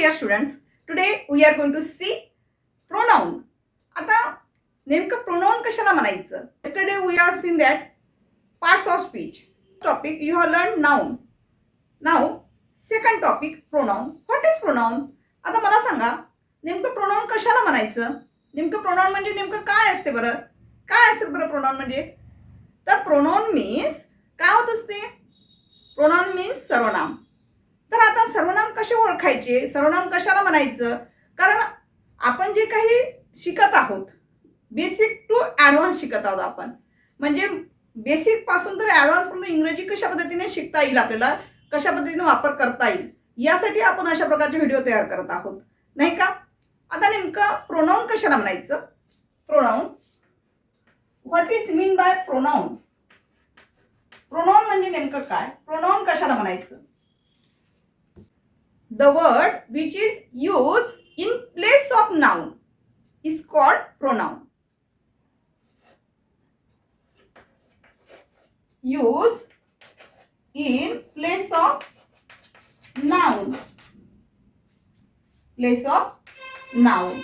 dear students, today we are going to see pronoun. आता नेमकं pronoun कशाला म्हणायचं? Yesterday we have seen that parts of speech. Topic you have learned noun. Now second topic pronoun. What is pronoun? आता मला सांगा नेमकं pronoun कशाला म्हणायचं? नेमकं pronoun म्हणजे नेमकं काय असते बरं? काय असेल बरं pronoun म्हणजे? तर pronoun means काय होत असते? pronoun means सर्वनाम. तर आता सर्वनाम कसे ओळखायचे, सर्वनाम कशाला म्हणायचं? कारण आपण जे काही शिकत आहोत बेसिक टू ॲडव्हान्स शिकत आहोत आपण. म्हणजे बेसिक पासून तर ॲडव्हान्स पर्यंत इंग्रजी कशा पद्धतीने शिकता येईल, आपल्याला कशा पद्धतीने वापर करता येईल यासाठी आपण अशा प्रकारचे व्हिडिओ तयार करत आहोत, नाही का? आता नेमकं प्रोनाउन कशाला म्हणायचं? Pronoun, what is mean by pronoun? Pronoun म्हणजे नेमकं काय? प्रोनाउन कशाला म्हणायचं? The word which is used in place of noun is called pronoun. Used in place of noun. Place of noun.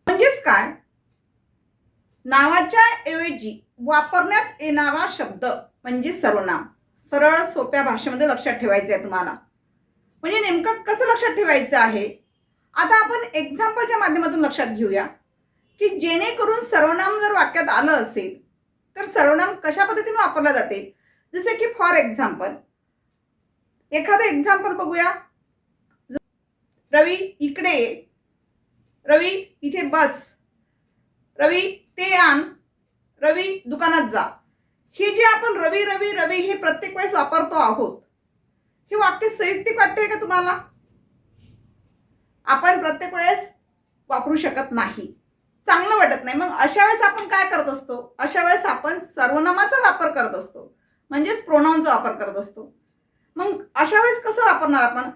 म्हणजेच काय? नावाच्या ऐवजी वापरण्यात येणारा शब्द म्हणजे सर्वनाम. सरळ सोप्या भाषेमध्ये लक्षात ठेवायचं आहे तुम्हाला. म्हणजे नेमकं कसं लक्षात ठेवायचं आहे? आता आपण एक्झाम्पलच्या माध्यमातून लक्षात घेऊया की जेणेकरून सर्वनाम जर वाक्यात आलं असेल तर सर्वनाम कशा पद्धतीने वापरले जाते. जसे की फॉर एक्झाम्पल, एखादं एक्झाम्पल बघूया. रवी इकडे ये, रवी इथे बस, रवी ते आण, रवी दुकानात जा. हे जे आपण रवी रवी रवी हे प्रत्येक वेळेस वापरतो आहोत, हे वाक्य संयुक्तिक वाटतंय का तुम्हाला? आपण प्रत्येक वेळेस वापरू शकत नाही, चांगलं वाटत नाही. मग अशा वेळेस आपण काय करत असतो? अशा वेळेस आपण सर्वनामाचा वापर करत असतो, म्हणजेच प्रोनाउनचा वापर करत असतो. मग अशा वेळेस कसं वापरणार आपण?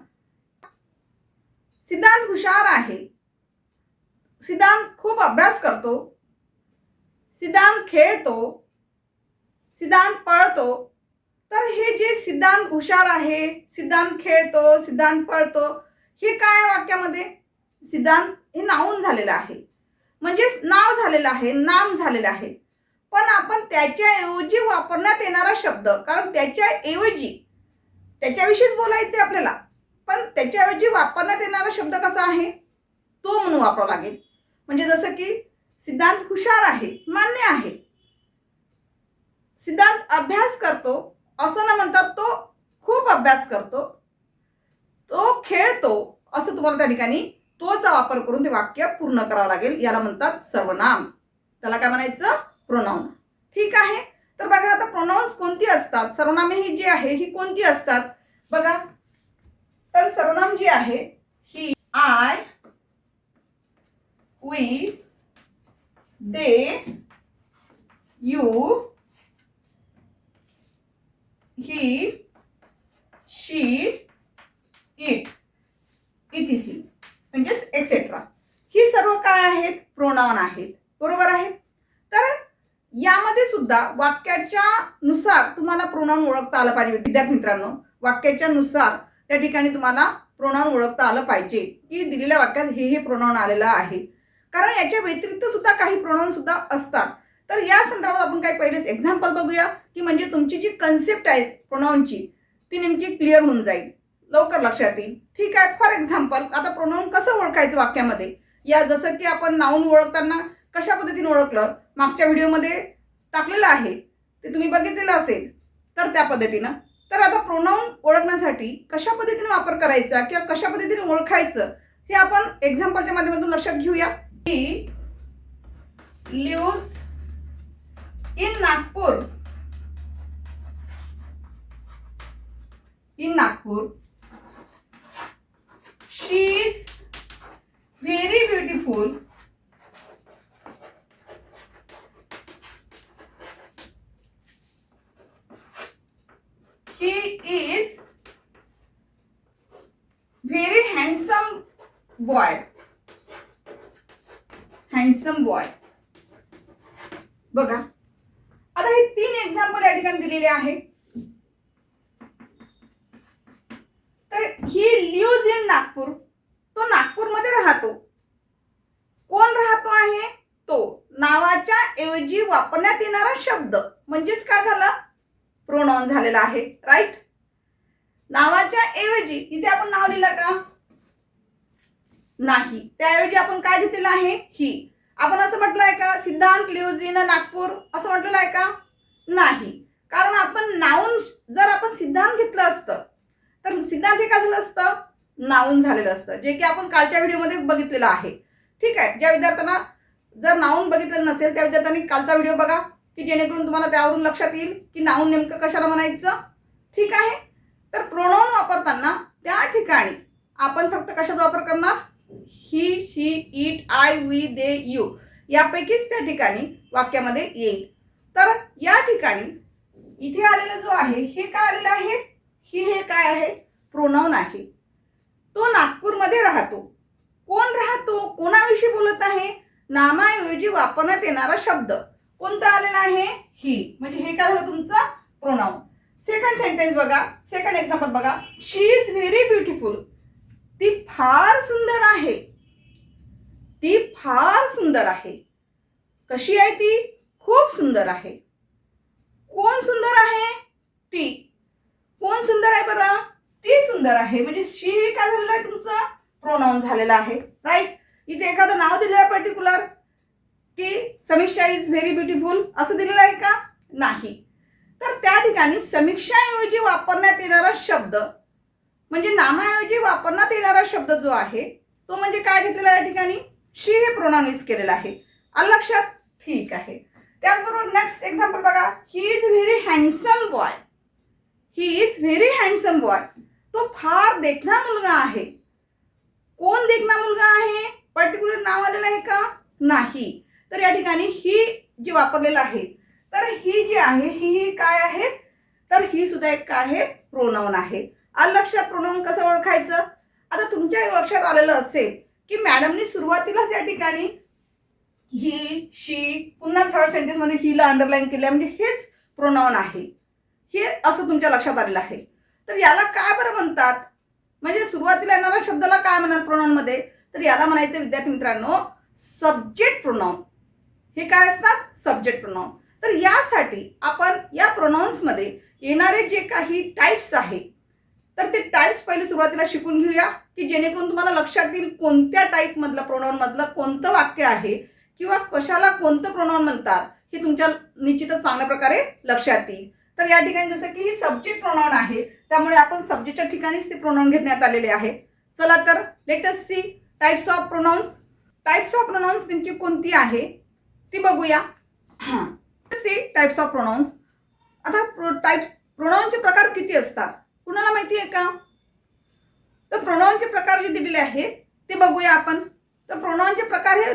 सिद्धांत हुशार आहे, सिद्धांत खूप अभ्यास करतो, सिद्धांत खेळतो, सिद्धांत पळतो. तर हे जे सिद्धांत हुशार आहे, सिद्धांत खेळतो, सिद्धांत पळतो, हे काय वाक्यामध्ये? सिद्धांत हे नाऊन झालेलं आहे, म्हणजेच नाव झालेलं आहे, नाम झालेलं आहे. पण आपण त्याच्याऐवजी वापरण्यात येणारा शब्द, कारण त्याच्याऐवजी त्याच्याविषयीच बोलायचे आपल्याला, पण त्याच्याऐवजी वापरण्यात येणारा शब्द कसा आहे? तो म्हणून वापरावा लागेल. म्हणजे जसं की सिद्धांत हुशार आहे, मान्य आहे. सिद्धांत अभ्यास करतो असं न म्हणता तो खूप अभ्यास करतो, तो खेळतो असं तुम्हाला त्या ठिकाणी तोचा वापर करून ते वाक्य पूर्ण करावं लागेल. याला म्हणतात सर्वनाम. त्याला काय म्हणायचं? प्रोनाउन. ठीक आहे. तर बघा आता प्रोनाउन्स कोणती असतात, सर्वनामे ही जी आहे ही कोणती असतात बघा. तर सर्वनाम जी आहे ही I, we, they, you, he, she, it, ETC म्हणजेच एक्सेट्रा, ही सर्व काय आहेत? प्रोनाउन आहेत. बरोबर आहे. तर यामध्ये सुद्धा वाक्याच्या नुसार तुम्हाला प्रोनाउन ओळखता आलं पाहिजे. विद्यार्थी मित्रांनो, वाक्याच्या नुसार त्या ठिकाणी तुम्हाला प्रोनाउन ओळखता आलं पाहिजे की दिलेल्या वाक्यात हे प्रोनाउन आलेलं आहे. कारण याच्या व्यतिरिक्त सुद्धा काही प्रोनाउन सुद्धा असतात. तर या संदर्भात आपण काही पहिलेच एक्झाम्पल बघूया की म्हणजे तुमची जी कन्सेप्ट आहे प्रोनाउनची ती नेमकी क्लिअर होऊन जाईल, लवकर लक्षात येईल. ठीक आहे. फॉर एक्झाम्पल, आता प्रोनाउन कसं ओळखायचं वाक्यामध्ये? या जसं की आपण नाऊन ओळखताना कशा पद्धतीने ओळखलं मागच्या व्हिडिओमध्ये टाकलेलं आहे, ते तुम्ही बघितलेलं असेल. तर त्या पद्धतीनं. तर आता प्रोनाउन ओळखण्यासाठी कशा पद्धतीने वापर करायचा किंवा कशा पद्धतीने ओळखायचं हे आपण एक्झाम्पलच्या माध्यमातून लक्षात घेऊया. He lives in Nagpur. In Nagpur. She is very beautiful. He is very handsome boy. Handsome boy. बघा आता हे 3 एक्झाम्पल या ठिकाणी दिलेले आहे. तर ही लिव्हज इन नागपूर, ऐवजी वापरण्यात येणारा शब्द म्हणजेच काय झाला, प्रोनाउन झालेला आहे. राईट. नावाच्या ऐवजी इथे आपण नाव लिहिलं का, नाही, त्याऐवजी आपण काय घेतलेलं आहे, ही. आपण असं म्हटलंय का सिद्धांत लिव्ज इन नागपूर असं म्हटलेलं आहे का, नाही. कारण आपण नाऊन जर आपण सिद्धांत घेतलं असतं तर सिद्धांत हे काय झालं असतं, नाऊन झालेलं असतं, जे की आपण कालच्या व्हिडिओमध्ये बघितलेलं आहे. ठीक आहे. ज्या विद्यार्थ्यांना जर नाऊन बघितलेलं नसेल त्या विद्यार्थ्यांनी कालचा व्हिडिओ बघा, की जेणेकरून तुम्हाला त्यावरून लक्षात येईल की नाऊन नेमकं कशाला म्हणायचं. ठीक आहे. तर प्रोनाउन वापरताना त्या ठिकाणी आपण फक्त कशाचा वापर करणार, he, she, it, I, we, they, you यापैकीच त्या ठिकाणी वाक्यामध्ये येईल. तर या ठिकाणी इथे आलेला जो आहे हे काय आलेलं आहे, ही हे काय आहे, प्रोनाउन आहे. तो नागपूरमध्ये राहतो. कोण राहतो, कोणाविषयी बोलत आहे, नामाऐवजी वापरण्यात येणारा शब्द कोणता आलेला आहे, ही. म्हणजे हे काय झालं तुमचं प्रोनाउन. सेकंड सेंटेन्स बघा, सेकंड एक्झाम्पल बघा. शी इज व्हेरी ब्युटिफुल. ती फार सुंदर आहे. ती फार सुंदर आहे. कशी आहे ती, खूप सुंदर आहे. कोण सुंदर आहे, ती. कोण सुंदर आहे बरं, ती सुंदर आहे. म्हणजे शी हे काय झालेलं आहे तुमचं प्रोनाउन झालेलं आहे. राईट. इथे एखादं नाव दिलेलं आहे पर्टिक्युलर, की समीक्षा इज व्हेरी ब्युटिफुल असं दिलेलं आहे का, नाही. तर त्या ठिकाणी समीक्षाऐवजी वापरण्यात येणारा शब्द म्हणजे नामाऐवजी वापरण्यात येणारा शब्द जो आहे तो म्हणजे काय घेतलेला आहे या ठिकाणी, शी हे प्रोनाउन यूज केलेलं आहे. आलं लक्षात. ठीक आहे. त्याचबरोबर नेक्स्ट एक्झाम्पल बघा. He is very handsome boy. He is very handsome boy. तो फार देखणा मुलगा आहे. कोण देखणा मुलगा आहे, पर्टिक्युलर नाव आलेलं आहे का, नाही. तर या ठिकाणी ही जे वापरलेलं आहे, तर ही जी आहे ही काय आहे, तर ही सुद्धा एक काय आहे, प्रोनाउन आहे. आलं लक्षात. प्रोनाउन कसं ओळखायचं. आता तुमच्या लक्षात आलेलं असेल की मॅडमनी सुरुवातीलाच या ठिकाणी ही, शी, पुन्हा थर्ड सेंटेन्स मध्ये हीला अंडरलाईन केलं म्हणजे हेच प्रोनाउन आहे, हे असं तुमच्या लक्षात आलेलं आहे. तर याला काय बरं म्हणतात, म्हणजे सुरुवातीला येणाऱ्या शब्दाला काय म्हणाल प्रोनाउन मध्ये, तर याला म्हणायचं विद्यार्थी मित्रांनो सब्जेक्ट प्रोनाउन. हे काय असतात, सब्जेक्ट प्रोनाउन. तर यासाठी आपण या प्रोनाउन्स मध्ये येणारे जे काही टाइप्स आहे तर ते टाइप्स पहिले सुरुवातीला शिकून घेऊया, की जेणेकरून तुम्हाला लक्षात येईल कोणत्या टाईप मधलं प्रोनाउन मधलं कोणतं वाक्य आहे किंवा कशाला कोणतं प्रोनाउन म्हणतात हे तुमच्या निश्चितच चांगल्या प्रकारे लक्षात येईल. तर या ठिकाणी जसं की ही सब्जेक्ट प्रोनाउन आहे त्यामुळे आपण सब्जेक्टच्या ठिकाणीच ते प्रोनाउन घेण्यात आलेले आहे. चला तर let us see types of pronouns. Types of pronouns नेमकी कोणती आहे ती बघूया. See types of pronouns. आता प्रोनाउनचे प्रकार किती असतात कुणाला माहिती आहे का, तर प्रोनाउनचे प्रकार जे दिलेले आहेत ते बघूया आपण. तर प्रोनाउनचे प्रकार हे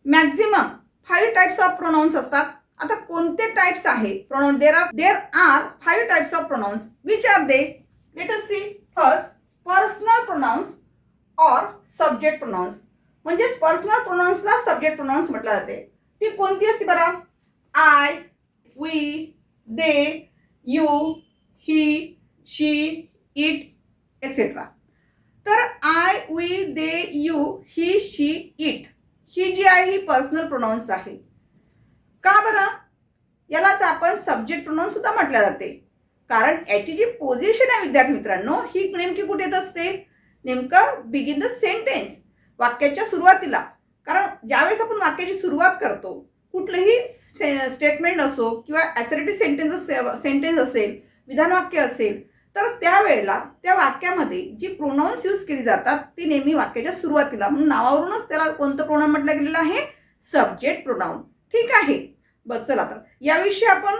मॅक्झिमम 5 टाइप्स ऑफ प्रोनाउन्स असतात. आता कोणते टाइप्स आहे pronoun, there are 5 types of pronouns. Which are they, let us see. First, personal pronouns और सब्जेक्ट प्रोनाउन्स. म्हणजेच पर्सनल प्रोनाउन्सला सब्जेक्ट प्रोनाउन्स म्हटलं जाते. ती कोणती असते बरं, I, we, they, you, he, she, it etcetera. तर I, we, they, you, he, she, it ही जी आहे ही पर्सनल प्रोनाउन्स आहे. का बरं, यालाच आपण सब्जेक्ट प्रोनाउन सुद्धा म्हटलं जाते. कारण याची जी पोझिशन आहे विद्यार्थी मित्रांनो ही नेमकी कुठे येत असते, नेमकं बिगिन द सेंटेन्स, वाक्याच्या सुरुवातीला. कारण ज्यावेळेस आपण वाक्याची सुरुवात करतो कुठलंही स्टेटमेंट असो किंवा ॲसर्टिव्ह सेंटेन्स असेल, विधानवाक्य असेल, तर त्यावेळेला त्या वाक्यामध्ये जी प्रोनाउन्स यूज केली जातात ती नेहमी वाक्याच्या सुरुवातीला, म्हणून नावावरूनच त्याला कोणतं प्रोनाउन म्हटलं गेलेलं आहे, सब्जेक्ट प्रोनाउन. ठीक आहे. बस चला तर याविषयी आपण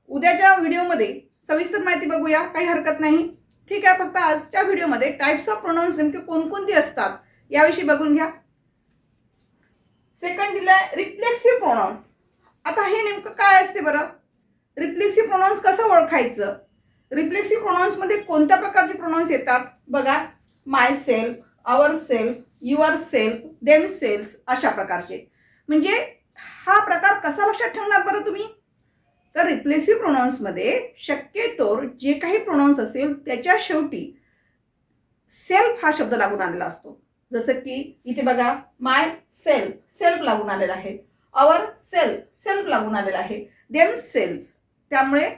उद्याच्या व्हिडिओमध्ये सविस्तर माहिती बघूया, काही हरकत नाही. ठीक आहे. फक्त आजच्या व्हिडिओमध्ये टाइप्स ऑफ प्रोनाउन्स नेमके कोणकोणती असतात याविषयी बघून घ्या. सेकंड दिलाय रिफ्लेक्सिव्ह प्रोनाउन्स. आता हे नेमकं काय असते बरं, रिफ्लेक्सिव्ह प्रोनाउन्स कसं ओळखायचं. रिफ्लेक्सिव्ह प्रोनाउन्स मध्ये कोणत्या प्रकारचे प्रोनाउन्स येतात बघा, myself, ourself, yourself, themself अशा प्रकारचे. म्हणजे हा प्रकार कसा लक्षात ठेवणार बरं तुम्ही, तर रिफ्लेक्सिव्ह प्रोनाउन्स मध्ये शक्यतोवर जे काही प्रोनाउन्स असेल त्याच्या शेवटी सेल्फ हा शब्द लागून आलेला असतो. जसं की इथे बघा माय सेल्फ, सेल्फ लागून आलेला आहे. आवर सेल्फ लागून आलेलं आहे, देम सेल्स. त्यामुळे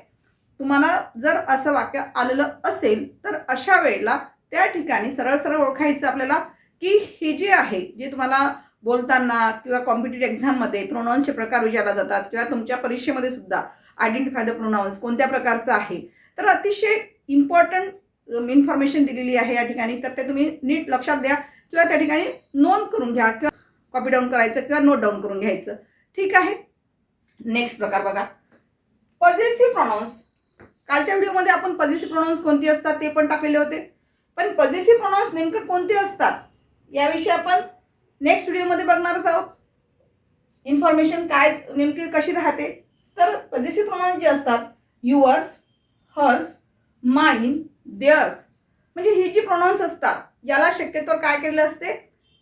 तुम्हाला जर असं वाक्य आलेलं असेल तर अशा वेळेला त्या ठिकाणी सरळ सरळ ओळखायचं आपल्याला की हे जे आहे, जे तुम्हाला बोलताना किंवा कॉम्पिटिटिव्ह एक्झाममध्ये प्रोनाऊन्सचे प्रकार विचारले जातात किंवा तुमच्या परीक्षेमध्ये सुद्धा आयडेंटिफाय द प्रोनाऊन्स कोणत्या प्रकारचं आहे, तर अतिशय इम्पॉर्टंट इन्फॉर्मेशन दिलेली आहे या ठिकाणी. तर ते तुम्ही नीट लक्षात द्या किंवा त्या ठिकाणी नोंद करून घ्या किंवा कॉपी डाऊन करायचं किंवा नोट डाऊन करून घ्यायचं. ठीक आहे. नेक्स्ट प्रकार बघा, पॉझेसिव्ह प्रोनाऊन्स. कालच्या व्हिडिओमध्ये आपण पॉझेसिव्ह प्रोनाऊन्स कोणती असतात ते पण टाकलेले होते, पण पॉझेसिव्ह प्रोनाऊन्स नेमकं कोणते असतात याविषयी आपण नेक्स्ट व्हिडिओमध्ये बघणारच आहोत. इन्फॉर्मेशन काय नेमकी कशी राहते. तर पॉझेसिव्ह प्रोनाऊन्स जे असतात युअर्स, हर्स, माइन, देअर्स, म्हणजे ही जी प्रोनाऊन्स असतात याला शक्यतोवर काय केलेलं असते,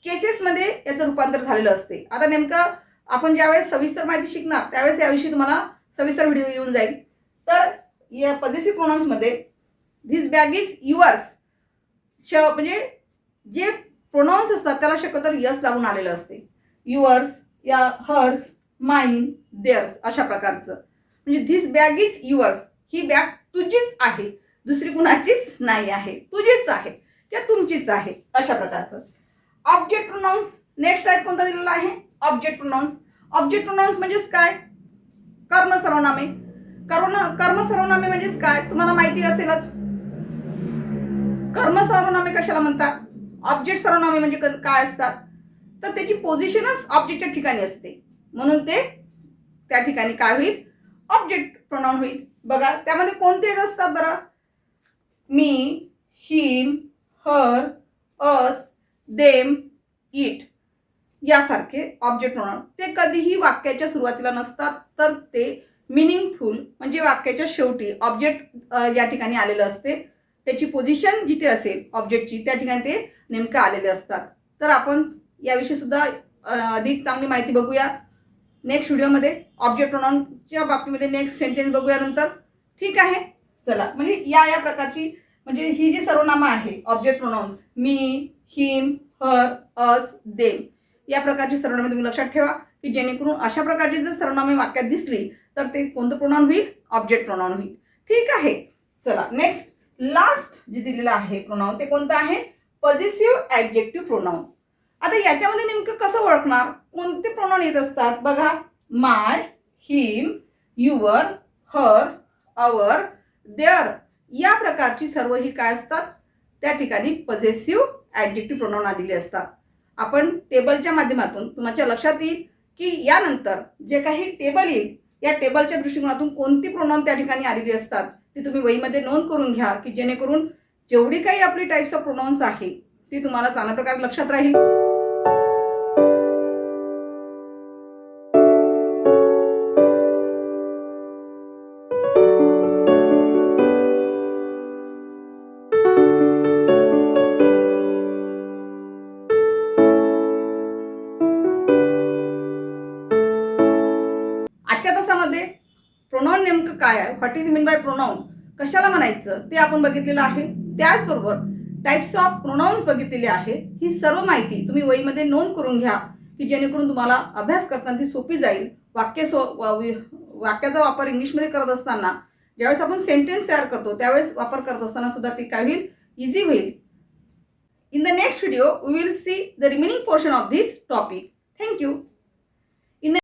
केसेसमध्ये याचं रूपांतर झालेलं असते. आता नेमकं आपण ज्यावेळेस सविस्तर माहिती शिकणार त्यावेळेस याविषयी तुम्हाला सविस्तर व्हिडिओ येऊन जाईल. तर या पॉझेसिव्ह प्रोनाऊन्समध्ये धिस बॅग इज युअर्स, म्हणजे जे प्रोनाऊन्स असतात त्याला शक्यतोवर यस लागून आलेलं असते. युअर्स या हर्स, माइन, देअर्स अशा प्रकारचं. म्हणजे धिस बॅग इज युअर्स, ही बॅग तुझीच आहे, दुसरी कुणाचीच नाही आहे, तुझीच आहे किंवा तुमचीच आहे अशा प्रकारचं. ऑब्जेक्ट प्रोनाऊन्स नेक्स्ट टाईप कोणता दिलेला आहे, ऑब्जेक्ट प्रोनाऊन्स. ऑब्जेक्ट प्रोनाऊन्स म्हणजेच काय, कर्म सर्वनामे. कर्म सर्वनामे म्हणजेच काय तुम्हाला माहिती असेलच. कर्म सर्वनामे कशाला म्हणतात, ऑब्जेक्ट सर्वनामे म्हणजे काय असतात, तर त्याची पोझिशनच ऑब्जेक्टच्या ठिकाणी असते, म्हणून ते त्या ठिकाणी काय होईल, ऑब्जेक्ट प्रोनाऊन होईल. बघा त्यामध्ये कोणते असतात बरं, मी, हिम, हर, अस, देम, इट यासारखे ऑब्जेक्ट प्रोनाऊन. ते कधीही वाक्याच्या सुरुवातीला नसतात, तर ते मिनिंगफुल म्हणजे वाक्याच्या शेवटी ऑब्जेक्ट या ठिकाणी आलेलं असते, त्याची पोझिशन जिथे असेल ऑब्जेक्टची त्या ठिकाणी ते नेमकं आलेले असतात. तर आपण याविषयी सुद्धा अधिक चांगली माहिती बघूया नेक्स्ट व्हिडिओमध्ये. ऑब्जेक्ट प्रोनाऊनच्या बाबतीमध्ये नेक्स्ट सेंटेन्स बघूया नंतर. ठीक आहे. चला, म्हणजे या प्रकारची म्हणजे ही जी सर्वनामं आहे ऑब्जेक्ट प्रोनाऊन्स, मी, हिम, हर, अस, देम या प्रकारची सर्वनामे तुम्ही लक्षात ठेवा की जेणेकरून अशा प्रकारची जर सर्वनामे वाक्यात दिसली तर ते कोणतं प्रोनाऊन होईल, ऑब्जेक्ट प्रोनाऊन होईल. ठीक आहे. चला नेक्स्ट लास्ट जे दिलेलं आहे प्रोनाऊन ते कोणतं आहे, पॉझेसिव्ह ॲडजेक्टिव्ह प्रोनाऊन. आता याच्यामध्ये नेमकं कसं ओळखणार, कोणते प्रोनाऊन येत असतात बघा, माय, हिम, युअर, हर, आवर, देअर या प्रकारची सर्व ही काय असतात त्या ठिकाणी पॉझेसिव्ह ॲडजेक्टिव्ह प्रोनाऊन आलेले असतात. आपण टेबलच्या माध्यमातून तुमच्या लक्षात येईल की यानंतर जे काही टेबल येईल या टेबलच्या दृष्टिकोनातून कोणती प्रोनाऊन त्या ठिकाणी आलेली असतात ती तुम्ही वहीमध्ये नोंद करून घ्या की जेणेकरून जेवढी काही आपली टाईप्स ऑफ प्रोनाऊन्स आहे ती तुम्हाला चांगल्या प्रकारे लक्षात राहील. आजच्या तासामध्ये प्रोनाऊन नेमकं काय आहे, what is mean by pronoun, कशाला म्हणायचं ते आपण बघितलेलं आहे. त्याचबरोबर टाइप्स ऑफ प्रोनाऊन्स बघितलेले आहे. ही सर्व माहिती तुम्ही वहीमध्ये नोंद करून घ्या की जेणेकरून तुम्हाला अभ्यास करताना ती सोपी जाईल. वाक्याचा वापर इंग्लिशमध्ये करत असताना ज्यावेळेस आपण सेंटेन्स तयार करतो त्यावेळेस वापर करत असताना सुद्धा ती काय होईल, इझी होईल. In the next video, we will see the remaining portion of this topic. Thank you.